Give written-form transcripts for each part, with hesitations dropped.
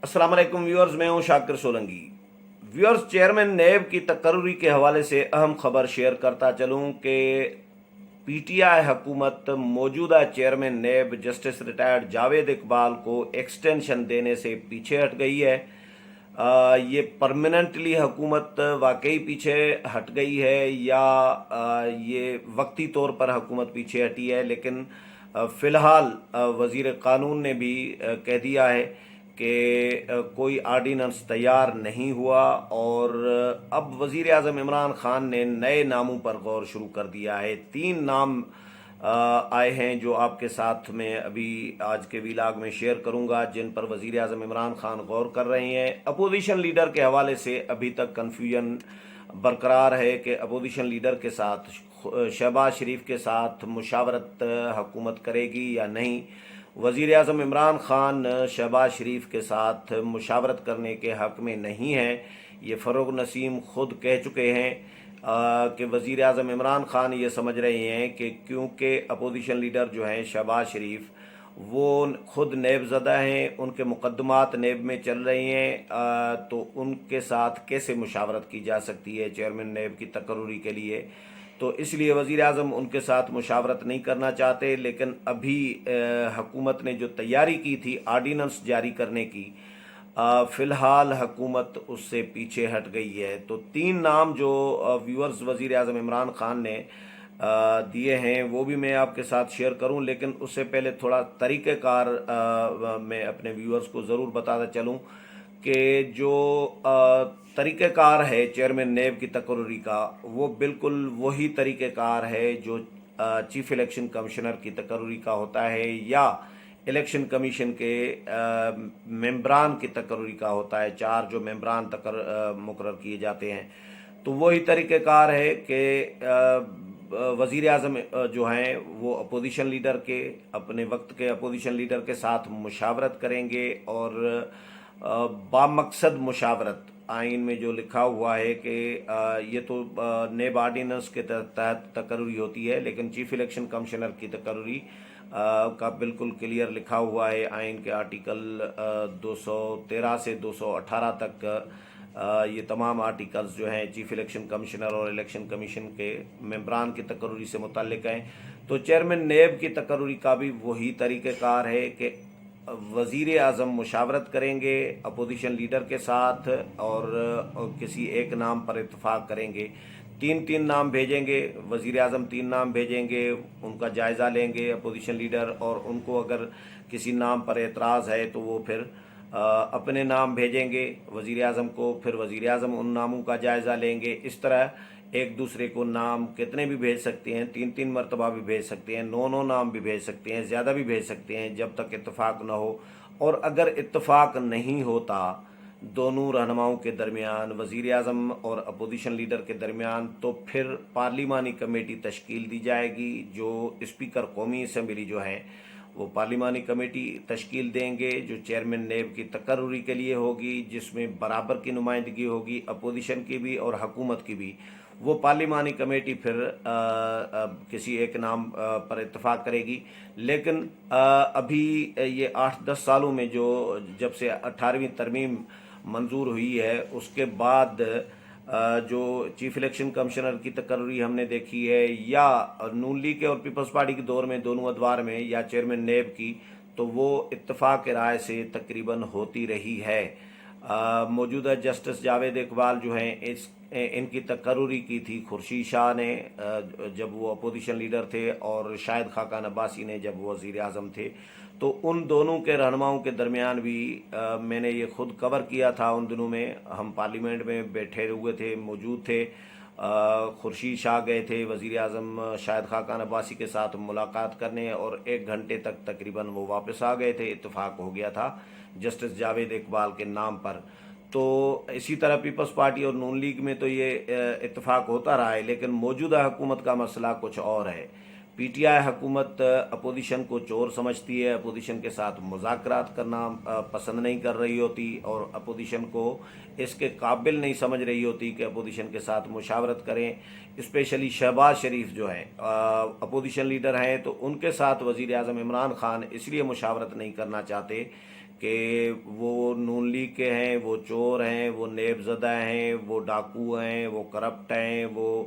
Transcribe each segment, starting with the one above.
अस्सलाम वालेकुम व्यूअर्स, मैं हूं शाकिर सोलंकी। व्यूअर्स, चेयरमैन नेब की तकर्रुरी के हवाले से अहम खबर शेयर करता चलूं कि पीटीआई हुकूमत मौजूदा चेयरमैन नेब जस्टिस रिटायर्ड जावेद इकबाल को एक्सटेंशन देने से पीछे हट गई है। ये परमानेंटली हुकूमत वाकई पीछे हट गई है या ये वक्ती तौर पर हुकूमत पीछे हटी है, लेकिन फ़िलहाल वज़ीर क़ानून ने भी कह दिया है कि कोई आर्डीनेंस तैयार नहीं हुआ और अब वज़ीर आज़म इमरान खान ने नए नामों पर गौर शुरू कर दिया है। 3 नाम आए हैं जो आपके साथ में अभी आज के वीलाग में शेयर करूंगा, जिन पर वज़ीर आज़म इमरान खान गौर कर रहे हैं। अपोजिशन लीडर के हवाले से अभी तक कन्फ्यूजन बरकरार है कि अपोजिशन लीडर के साथ शहबाज शरीफ के साथ मुशावरत हुकूमत करेगी या नहीं। वज़ीर आज़म इमरान खान शहबाज शरीफ के साथ मुशावरत करने के हक़ में नहीं है। ये फ़रूक नसीम ख़ुद कह चुके हैं कि वज़ीर आज़म इमरान खान ये समझ रहे हैं कि क्योंकि अपोजिशन लीडर जो हैं शहबाज शरीफ वो खुद नेब ज़दा हैं, उनके मुकदमात नेब में चल रहे हैं, तो उनके साथ कैसे मुशावरत की जा सकती है चेयरमैन नेब की तकर्रुरी के लिए। तो इसलिए वज़ीर आज़म उनके साथ मुशावरत नहीं करना चाहते। लेकिन अभी हुकूमत ने जो तैयारी की थी आर्डीनेंस जारी करने की, फ़िलहाल हुकूमत उससे पीछे हट गई है। तो 3 नाम जो व्यूअर्स वज़ीर आज़म इमरान खान ने दिए हैं वो भी मैं आपके साथ शेयर करूं, लेकिन उससे पहले थोड़ा तरीक़ेकार मैं अपने व्यूअर्स को ज़रूर बताता चलूं कि जो तरीक़ेकार है चेयरमैन नेब की तकर्रुरी का, वो बिल्कुल वही तरीक़ेकार है जो चीफ इलेक्शन कमिश्नर की तकर्रुरी का होता है या इलेक्शन कमीशन के मेंबरान की तकर्रुरी का होता है। 4 जो मेंबरान मुकर्रर किए जाते हैं, तो वही तरीक़ेकार है कि वज़ीर आज़म जो हैं वो अपोजिशन लीडर के अपने वक्त के अपोजिशन लीडर के साथ मुशावरत करेंगे और बामकसद मुशावरत आइन में जो लिखा हुआ है कि ये तो नेब आर्डीनेंस के तहत तकर्रुरी होती है, लेकिन चीफ इलेक्शन कमिश्नर की तकर्रुरी का बिल्कुल क्लियर लिखा हुआ है आइन के आर्टिकल 213 से 218 तक। ये तमाम आर्टिकल्स जो हैं चीफ इलेक्शन कमिश्नर और इलेक्शन कमीशन के मेंबरान की तकर्रुरी से मुतल्लिक हैं। तो चेयरमैन नेब की तकर्रुरी का भी वही तरीक़ेकार है कि वज़ीर आज़म मुशावरत करेंगे अपोजिशन लीडर के साथ और किसी एक नाम पर इत्तफाक करेंगे। 3 नाम भेजेंगे, वज़ीर आज़म 3 नाम भेजेंगे, उनका जायज़ा लेंगे अपोजिशन लीडर, और उनको अगर किसी नाम पर एतराज़ है तो वो फिर अपने नाम भेजेंगे वज़ीर आज़म को, फिर वज़ीर आज़म उन नामों का जायज़ा लेंगे। इस तरह एक दूसरे को नाम कितने भी भेज सकते हैं, 3 मरतबा भी भेज सकते हैं, 9 नाम भी भेज सकते हैं, ज़्यादा भी भेज सकते हैं, जब तक इत्तफाक न हो। और अगर इत्तफाक नहीं होता दोनों रहनुमाओं के दरमियान, वज़ीर आज़म और अपोजिशन लीडर के दरमियान, तो फिर पार्लिमानी कमेटी तश्कील दी जाएगी। जो स्पीकर कौमी असम्बली जो हैं वो पार्लिमानी कमेटी तश्कील देंगे जो चेयरमैन नेब की तकर्रुरी के लिए होगी, जिसमें बराबर की नुमाइंदगी होगी अपोजिशन की भी और हुकूमत की भी। वो पार्लिमानी कमेटी फिर किसी एक नाम पर इत्तफाक करेगी। लेकिन अभी ये 8-10 सालों में जब से 18वीं तरमीम मंजूर हुई है उसके बाद जो चीफ इलेक्शन कमिश्नर की तकर्रुरी हमने देखी है, या नून लीग के और पीपल्स पार्टी के दौर में दोनों अदवार में, या चेयरमैन नेब की, तो वो इत्तफाक राय से तकरीबन होती रही है। मौजूदा जस्टिस जावेद इकबाल जो हैं इनकी तकर्रुरी की थी खुर्शीद शाह ने जब वो अपोजिशन लीडर थे, और शाहिद खाकान अब्बासी ने जब वो वज़ीर आज़म थे। तो उन दोनों के रहनुमाओं के दरमियान भी मैंने ये खुद कवर किया था। उन दिनों में हम पार्लियामेंट में बैठे हुए थे, मौजूद थे। खुर्शीद शाह गए थे वज़ीर आज़म शाहिद खाकान अब्बासी के साथ मुलाकात करने, और 1 घंटे तक तकरीबन वो वापस आ गए थे। इत्तफाक हो गया था जस्टिस जावेद इकबाल के नाम पर। तो इसी तरह पीपल्स पार्टी और नून लीग में तो ये इत्तफाक होता रहा है, लेकिन मौजूदा हुकूमत का मसला कुछ और है। पीटीआई हुकूमत अपोजिशन को चोर समझती है, अपोजिशन के साथ मुज़ाकरात करना पसंद नहीं कर रही होती, और अपोजिशन को इसके काबिल नहीं समझ रही होती कि अपोजिशन के साथ मुशावरत करें। स्पेशली शहबाज शरीफ जो हैं अपोजिशन लीडर हैं, तो उनके साथ वज़ीर आज़म इमरान खान इसलिए मुशावरत नहीं करना चाहते کہ وہ نون لیگ کے ہیں، وہ چور ہیں، وہ نیب زدہ ہیں، وہ ڈاکو ہیں، وہ کرپٹ ہیں، وہ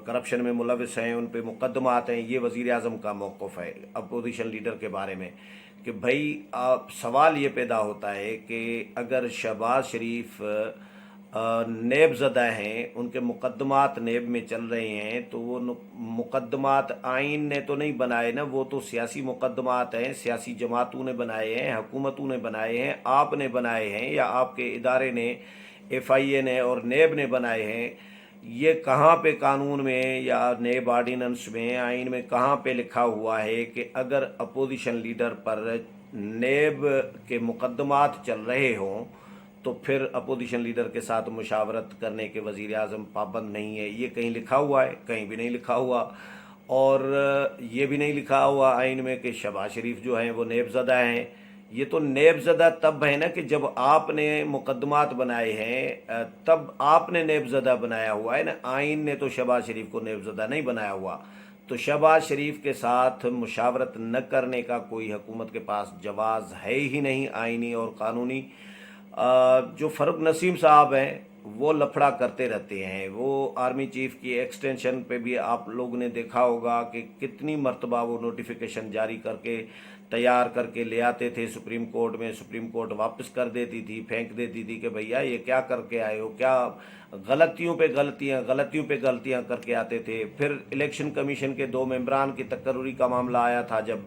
کرپشن میں ملوث ہیں، ان پہ مقدمات ہیں. یہ وزیر اعظم کا موقف ہے اپوزیشن لیڈر کے بارے میں کہ بھائی سوال یہ پیدا ہوتا ہے کہ اگر شہباز شریف نیب زدہ ہیں، ان کے مقدمات نیب میں چل رہے ہیں، تو وہ مقدمات آئین نے تو نہیں بنائے نا، وہ تو سیاسی مقدمات ہیں، سیاسی جماعتوں نے بنائے ہیں، حکومتوں نے بنائے ہیں، آپ نے بنائے ہیں یا آپ کے ادارے نے، ایف آئی اے نے اور نیب نے بنائے ہیں. یہ کہاں پہ قانون میں یا نیب آرڈیننس میں، آئین میں کہاں پہ لکھا ہوا ہے کہ اگر اپوزیشن لیڈر پر نیب کے مقدمات چل رہے ہوں تو پھر اپوزیشن لیڈر کے ساتھ مشاورت کرنے کے وزیر اعظم پابند نہیں ہے؟ یہ کہیں لکھا ہوا ہے؟ کہیں بھی نہیں لکھا ہوا. اور یہ بھی نہیں لکھا ہوا آئین میں کہ شہباز شریف جو ہیں وہ نیب زدہ ہیں. یہ تو نیب زدہ تب ہے نا کہ جب آپ نے مقدمات بنائے ہیں، تب آپ نے نیب زدہ بنایا ہوا ہے نا. آئین نے تو شہباز شریف کو نیب زدہ نہیں بنایا ہوا. تو شہباز شریف کے ساتھ مشاورت نہ کرنے کا کوئی حکومت کے پاس جواز ہے ہی نہیں آئینی اور قانونی. جو فاروق نسیم صاحب ہیں وہ لفڑا کرتے رہتے ہیں. وہ آرمی چیف کی ایکسٹینشن پہ بھی آپ لوگوں نے دیکھا ہوگا کہ کتنی مرتبہ وہ نوٹیفیکیشن جاری کر کے تیار کر کے لے آتے تھے سپریم کورٹ میں. سپریم کورٹ واپس کر دیتی تھی، پھینک دیتی تھی کہ بھیا یہ کیا کر کے آئے ہو، کیا غلطیوں پہ غلطیاں کر کے آتے تھے. پھر الیکشن کمیشن کے 2 ممبران کی تقرری کا معاملہ آیا تھا، جب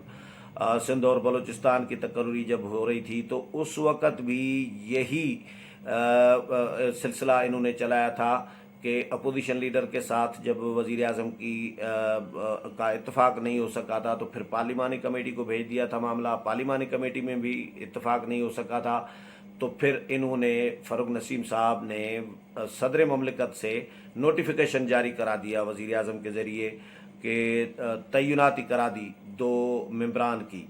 سندھ اور بلوچستان کی تقرری جب ہو رہی تھی تو اس وقت بھی یہی سلسلہ انہوں نے چلایا تھا کہ اپوزیشن لیڈر کے ساتھ جب وزیر اعظم کا اتفاق نہیں ہو سکا تھا تو پھر پارلیمانی کمیٹی کو بھیج دیا تھا معاملہ. پارلیمانی کمیٹی میں بھی اتفاق نہیں ہو سکا تھا تو پھر انہوں نے، فاروق نسیم صاحب نے صدر مملکت سے نوٹیفیکیشن جاری کرا دیا وزیر اعظم کے ذریعے کہ تعیناتی کرا دی 2 ممبران کی.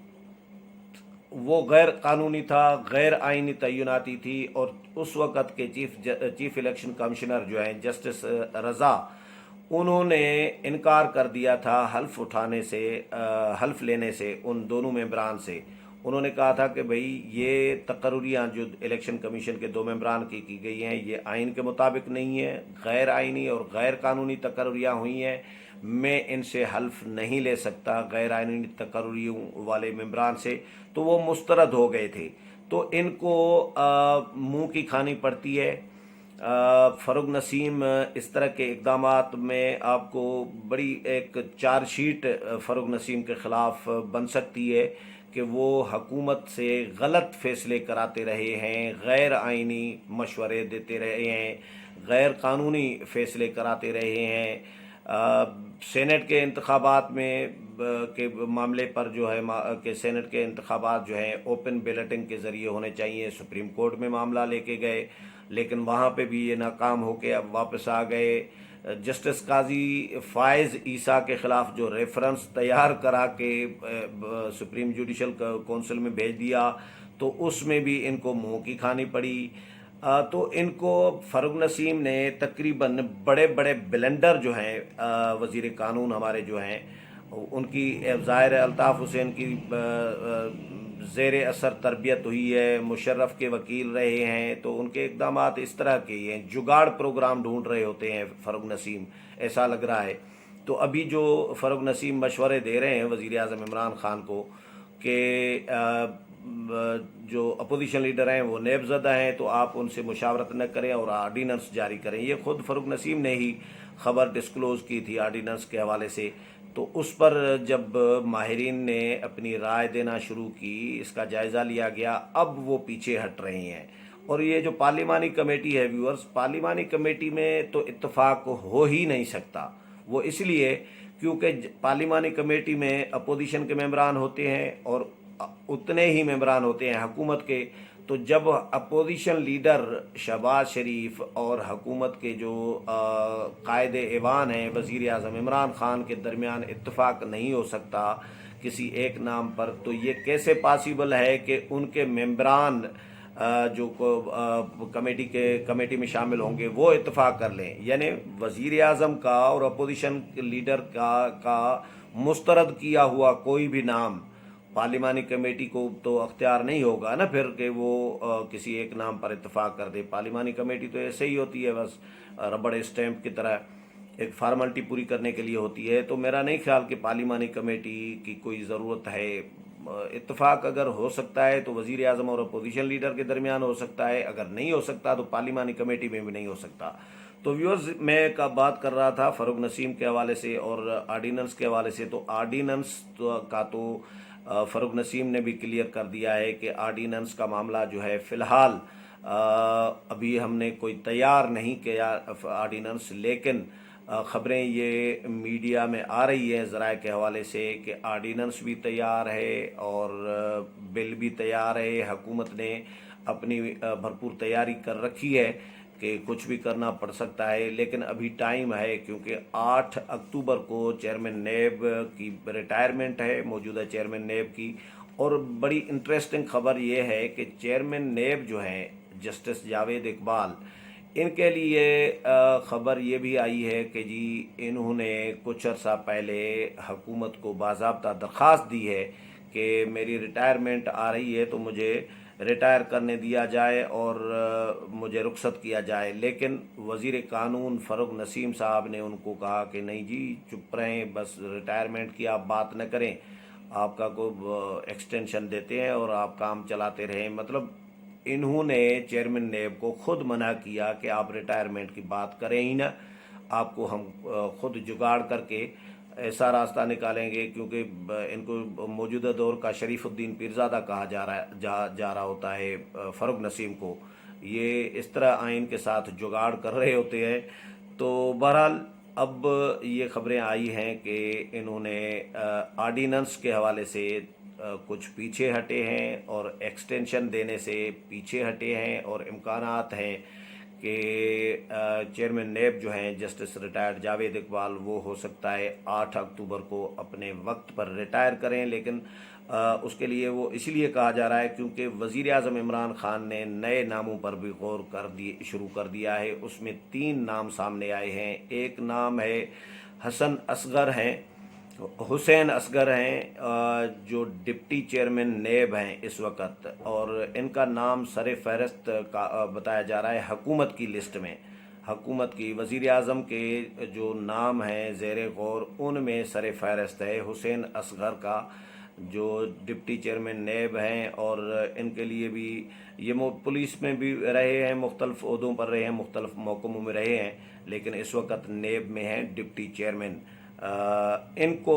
وہ غیر قانونی تھا، غیر آئینی تعیناتی تھی. اور اس وقت کے چیف الیکشن کمشنر جو ہیں جسٹس رضا، انہوں نے انکار کر دیا تھا حلف لینے سے ان دونوں ممبران سے. انہوں نے کہا تھا کہ بھئی یہ تقرریاں جو الیکشن کمیشن کے 2 ممبران کی گئی ہیں یہ آئین کے مطابق نہیں ہے، غیر آئینی اور غیر قانونی تقرریاں ہوئی ہیں. میں ان سے حلف نہیں لے سکتا غیر آئینی تقرریوں والے ممبران سے. تو وہ مسترد ہو گئے تھے. تو ان کو منہ کی کھانی پڑتی ہے. فاروق نسیم اس طرح کے اقدامات میں آپ کو بڑی ایک چارج شیٹ فاروق نسیم کے خلاف بن سکتی ہے کہ وہ حکومت سے غلط فیصلے کراتے رہے ہیں، غیر آئینی مشورے دیتے رہے ہیں، غیر قانونی فیصلے کراتے رہے ہیں. سینٹ کے انتخابات میں کے معاملے پر جو ہے کہ سینٹ کے انتخابات جو ہیں اوپن بیلٹنگ کے ذریعے ہونے چاہیے، سپریم کورٹ میں معاملہ لے کے گئے لیکن وہاں پہ بھی یہ ناکام ہو کے اب واپس آ گئے. جسٹس قاضی فائز عیسیٰ کے خلاف جو ریفرنس تیار کرا کے سپریم جوڈیشل کونسل میں بھیج دیا تو اس میں بھی ان کو منہ کی کھانی پڑی. تو ان کو فاروق نسیم نے تقریباً بڑے بڑے بلنڈر جو ہیں وزیر قانون ہمارے جو ہیں ان کی، ظاہر الطاف حسین کی زیر اثر تربیت ہوئی ہے، مشرف کے وکیل رہے ہیں، تو ان کے اقدامات اس طرح کے ہیں، جگاڑ پروگرام ڈھونڈ رہے ہوتے ہیں فاروق نسیم، ایسا لگ رہا ہے. تو ابھی جو فاروق نسیم مشورے دے رہے ہیں وزیر اعظم عمران خان کو کہ جو اپوزیشن لیڈر ہیں وہ نیب زدہ ہیں تو آپ ان سے مشاورت نہ کریں اور آرڈیننس جاری کریں. یہ خود فاروق نسیم نے ہی خبر ڈسکلوز کی تھی آرڈیننس کے حوالے سے. تو اس پر جب ماہرین نے اپنی رائے دینا شروع کی، اس کا جائزہ لیا گیا، اب وہ پیچھے ہٹ رہے ہیں. اور یہ جو پارلیمانی کمیٹی ہے ویورز، پارلیمانی کمیٹی میں تو اتفاق ہو ہی نہیں سکتا. وہ اس لیے کیونکہ پارلیمانی کمیٹی میں اپوزیشن کے ممبران ہوتے ہیں اور اتنے ہی ممبران ہوتے ہیں حکومت کے. تو جب اپوزیشن لیڈر شہباز شریف اور حکومت کے جو قائد ایوان ہیں وزیر اعظم عمران خان کے درمیان اتفاق نہیں ہو سکتا کسی ایک نام پر، تو یہ کیسے پاسیبل ہے کہ ان کے ممبران جو کمیٹی میں شامل ہوں گے وہ اتفاق کر لیں؟ یعنی وزیر اعظم کا اور اپوزیشن لیڈر کا مسترد کیا ہوا کوئی بھی نام، पार्लिमानी कमेटी को तो अख्तियार नहीं होगा ना फिर कि वो किसी एक नाम पर इत्तेफाक कर दे। पार्लिमानी कमेटी तो ऐसे ही होती है, बस रबड़ स्टैंप की तरह एक फार्मेलिटी पूरी करने के लिए होती है। तो मेरा नहीं ख्याल कि पार्लिमानी कमेटी की कोई ज़रूरत है। इत्तेफाक अगर हो सकता है तो वज़ीर आज़म और अपोजिशन लीडर के दरमियान हो सकता है, अगर नहीं हो सकता तो पार्लिमानी कमेटी में भी नहीं हो सकता। तो व्यूअर्स, मैं का बात कर रहा था फ़ारूक नसीम के हवाले से और आर्डीनेंस के हवाले से। तो आर्डीनेंस का तो फ़ारूक नसीम ने भी क्लियर कर दिया है कि आर्डीनेंस का मामला जो है फ़िलहाल अभी हमने कोई तैयार नहीं किया आर्डीनेंस, लेकिन ख़बरें ये मीडिया में आ रही है ज़राए के हवाले से कि आर्डीनेंस भी तैयार है और बिल भी तैयार है। हुकूमत ने अपनी भरपूर तैयारी कर रखी है कि कुछ भी करना पड़ सकता है, लेकिन अभी टाइम है, क्योंकि 8 अक्टूबर को चेयरमैन नेब की रिटायरमेंट है, मौजूदा चेयरमैन नेब की। और बड़ी इंटरेस्टिंग खबर ये है कि चेयरमैन नेब जो हैं जस्टिस जावेद इकबाल, इनके लिए ख़बर ये भी आई है कि जी इन्होंने कुछ अर्सा पहले हुकूमत को बाज़ाब्ता दरख्वास्त दी है कि मेरी रिटायरमेंट आ रही है तो मुझे रिटायर करने दिया जाए और मुझे रुखसत किया जाए। लेकिन वज़ीर कानून फ़ारूक नसीम साहब ने उनको कहा कि नहीं जी, चुप रहें, बस रिटायरमेंट की आप बात न करें, आपका को एक्सटेंशन देते हैं और आप काम चलाते रहें। मतलब इन्होंने चेयरमैन नेब को खुद मना किया कि आप रिटायरमेंट की बात करें ही ना, आपको हम खुद जुगाड़ करके ऐसा रास्ता निकालेंगे, क्योंकि इनको मौजूदा दौर का शरीफुद्दीन पीरज़ादा कहा जा रहा होता है फ़ारूक नसीम को। ये इस तरह आइन के साथ जुगाड़ कर रहे होते हैं। तो बहरहाल अब ये खबरें आई हैं कि इन्होंने आर्डीनेंस के हवाले से कुछ पीछे हटे हैं और एक्सटेंशन देने से पीछे हटे हैं, और इम्कानात हैं कि चेयरमैन नेब जो हैं जस्टिस रिटायर्ड जावेद इकबाल, वो हो सकता है 8 अक्टूबर को अपने वक्त पर रिटायर करें। लेकिन उसके लिए वो इसलिए कहा जा रहा है क्योंकि वज़ीर आज़म इमरान खान ने नए नामों पर भी गौर शुरू कर दिया है। उसमें 3 नाम सामने आए हैं। एक नाम है हुसैन असगर हैं, जो डिप्टी चेयरमैन नेब हैं इस वक्त, और इनका नाम सर फहरस्त का बताया जा रहा है हुकूमत की लिस्ट में। हुकूमत की वज़ीर आज़म के जो नाम हैं ज़ेर गौर, उनमें सर फहरस्त है हुसैन असगर का, जो डिप्टी चेयरमैन नेब हैं। और इनके लिए भी ये पुलिस में भी रहे हैं, मुख्तलिफ ओहदों पर रहे हैं, मुख्तलिफ महकमों में रहे हैं, लेकिन इस वक्त नेब में हैं डिप्टी चेयरमैन। इनको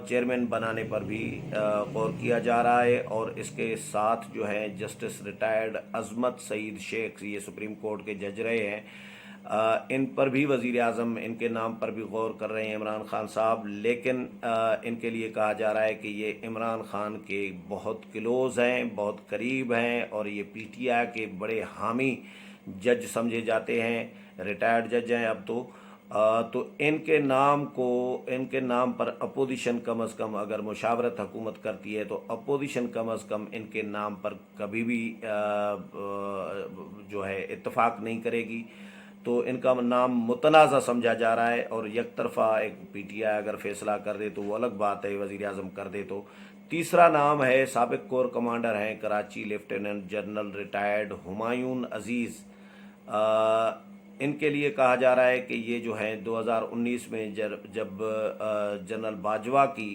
चेयरमैन बनाने पर भी गौर किया जा रहा है। और इसके साथ जो है जस्टिस रिटायर्ड अजमत सईद शेख, ये सुप्रीम कोर्ट के जज रहे हैं, इन पर भी वज़ीर आज़म इनके नाम पर भी गौर कर रहे हैं इमरान खान साहब। लेकिन इनके लिए कहा जा रहा है कि ये इमरान खान के बहुत क्लोज़ हैं, बहुत करीब हैं, और ये पीटीआई के बड़े हामी जज समझे जाते हैं, रिटायर्ड जज हैं अब तो इनके नाम पर अपोजिशन कम अज़ कम अगर मुशावरत हुकूमत करती है तो अपोजिशन कम अज़ कम इनके नाम पर कभी भी जो है इत्तेफाक नहीं करेगी। तो इनका नाम मुतनाज़ा समझा जा रहा है, और एक तरफ़ा एक पीटीआई अगर फैसला कर दे तो वो अलग बात है, वज़ीर आज़म कर दे तो। तीसरा नाम है साबिक़ कोर कमांडर हैं Karachi lieutenant general retired Humayun Aziz. इनके लिए कहा जा रहा है कि ये जो है 2019 में जब जनरल बाजवा की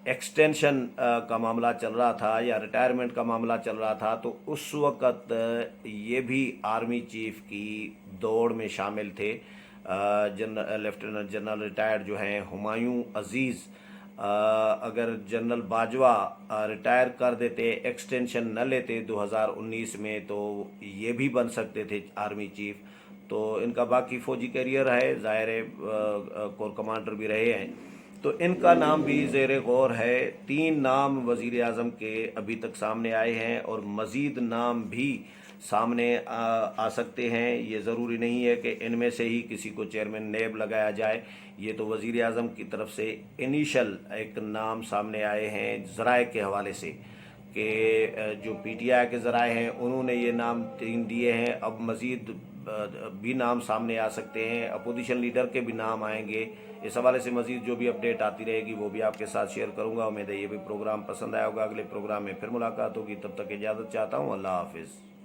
एक्सटेंशन का मामला चल रहा था या रिटायरमेंट का मामला चल रहा था, तो उस वक़्त ये भी आर्मी चीफ की दौड़ में शामिल थे। लेफ्टिनेंट जनरल रिटायर्ड जो हैं हुमायूं अजीज़, अगर जनरल बाजवा रिटायर कर देते, एक्सटेंशन न लेते 2019 में, तो ये भी बन सकते थे आर्मी चीफ। तो इनका बाकी फ़ौजी करियर है, ज़ाहिर है कोर कमांडर भी रहे हैं, तो इनका नाम भी ज़ेर गौर है। 3 नाम वज़ीर आज़म के अभी तक सामने आए हैं, और मज़ीद नाम भी सामने आ सकते हैं। ये ज़रूरी नहीं है कि इनमें से ही किसी को चेयरमैन नेब लगाया जाए। ये तो वज़ीर आज़म की तरफ से इनिशियल एक नाम सामने आए हैं ज़राए के हवाले से, कि जो पीटीआई के ज़राए हैं उन्होंने ये नाम 3 दिए हैं। अब मज़ीद بھی نام سامنے آ سکتے ہیں، اپوزیشن لیڈر کے بھی نام آئیں گے۔ اس حوالے سے مزید جو بھی اپڈیٹ آتی رہے گی وہ بھی آپ کے ساتھ شیئر کروں گا۔ امید ہے یہ بھی پروگرام پسند آیا ہوگا۔ اگلے پروگرام میں پھر ملاقات ہوگی، تب تک اجازت چاہتا ہوں۔ اللہ حافظ۔